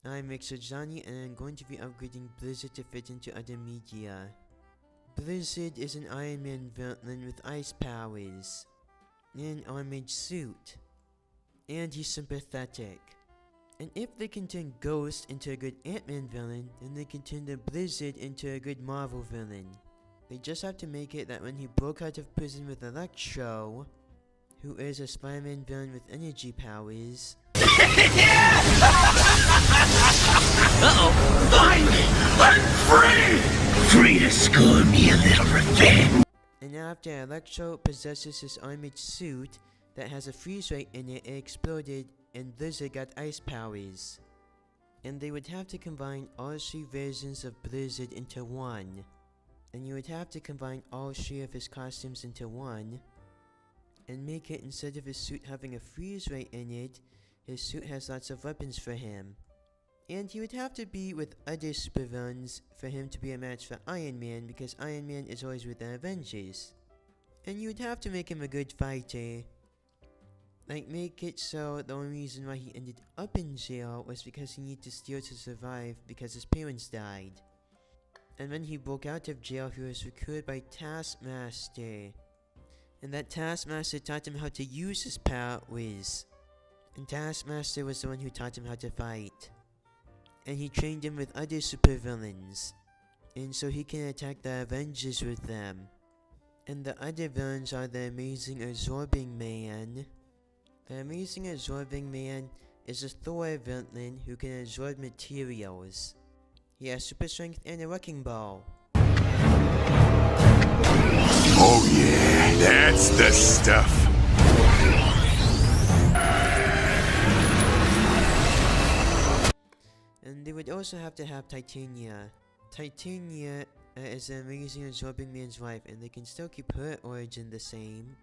I'm Mixojohnny and I'm going to be upgrading Blizzard to fit into other media. Blizzard is an Iron Man villain with ice powers, and an armored suit, and he's sympathetic. And if they can turn Ghost into a good Ant-Man villain, then they can turn the Blizzard into a good Marvel villain. They just have to make it that when he broke out of prison with Electro, who is a Spider-Man villain with energy powers, Finally, I'm free! Free to score me a little revenge. and after Electro possesses his armored suit that has a freeze ray in it, it exploded and Blizzard got ice powers. And they would have to combine all three versions of Blizzard into one. And you would have to combine all three of his costumes into one, and make it, instead of his suit having a freeze ray in it, his suit has lots of weapons for him. And he would have to be with other supervillains for him to be a match for Iron Man, because Iron Man is always with the Avengers. And you would have to make him a good fighter. Like, make it so the only reason why he ended up in jail was because he needed to steal to survive because his parents died. And when he broke out of jail, he was recruited by Taskmaster. And that Taskmaster taught him how to use his powers. And Taskmaster was the one who taught him how to fight. And he trained him with other supervillains, and so he can attack the Avengers with them. And the other villains are the Amazing Absorbing Man. The Amazing Absorbing Man is a Thor villain who can absorb materials. He has super strength and a wrecking ball. Oh yeah, that's the stuff. And they would also have to have Titania. Titania is an Amazing Absorbing Man's wife, and they can still keep her origin the same.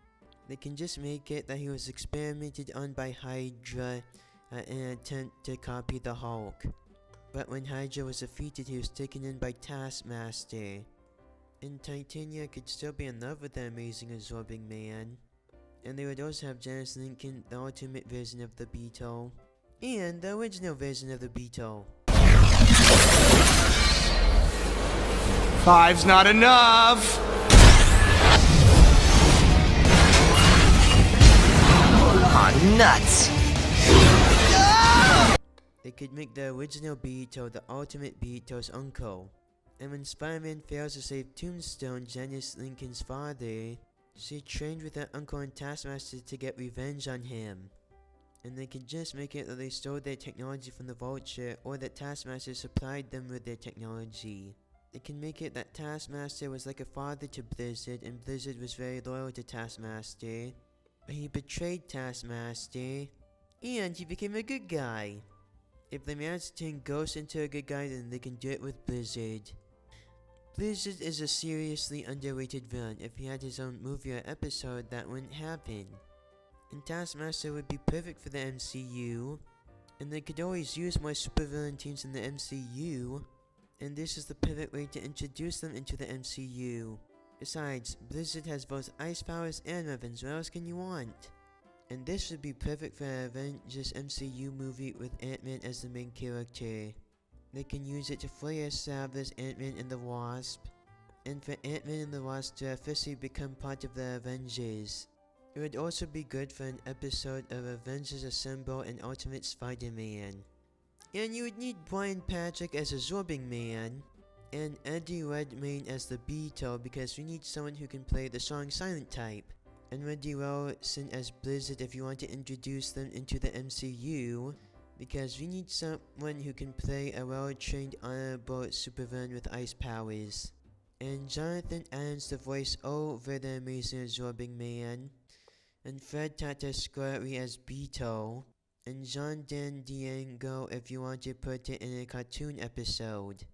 They can just make it that he was experimented on by Hydra in an attempt to copy the Hulk. But when Hydra was defeated, he was taken in by Taskmaster. And Titania could still be in love with the Amazing Absorbing Man. And they would also have Janice Lincoln, the ultimate version of the Beetle, and the original version of the Beetle. Five's not enough! Aw, nuts! They could make the original Beetle the ultimate Beetle's uncle. And when Spider-Man fails to save Tombstone, Janice Lincoln's father, she trained with her uncle and Taskmaster to get revenge on him. And they could just make it that they stole their technology from the Vulture, or that Taskmaster supplied them with their technology. They can make it that Taskmaster was like a father to Blizzard, and Blizzard was very loyal to Taskmaster. But he betrayed Taskmaster, and he became a good guy. If they manage to turn Ghost into a good guy, then they can do it with Blizzard. Blizzard is a seriously underrated villain. If he had his own movie or episode, that wouldn't happen. And Taskmaster would be perfect for the MCU, and they could always use more supervillain teams in the MCU, and this is the perfect way to introduce them into the MCU. Besides, Blizzard has both ice powers and weapons. What else can you want? And this would be perfect for an Avengers MCU movie with Ant-Man as the main character. They can use it to fully establish Ant-Man and the Wasp, and for Ant-Man and the Wasp to officially become part of the Avengers. It would also be good for an episode of Avengers Assemble and Ultimate Spider-Man. And you would need Brian Patrick as Absorbing Man, and Eddie Redmayne as the Beetle, because we need someone who can play the strong silent type. And Wendy Wilson as Blizzard if you want to introduce them into the MCU, because we need someone who can play a well-trained, honorable supervillain with ice powers. And Jonathan Adams to voice over the Amazing Absorbing Man, and Fred Tatasciore as Beetle, and John Dan Diego if you want to put it in a cartoon episode.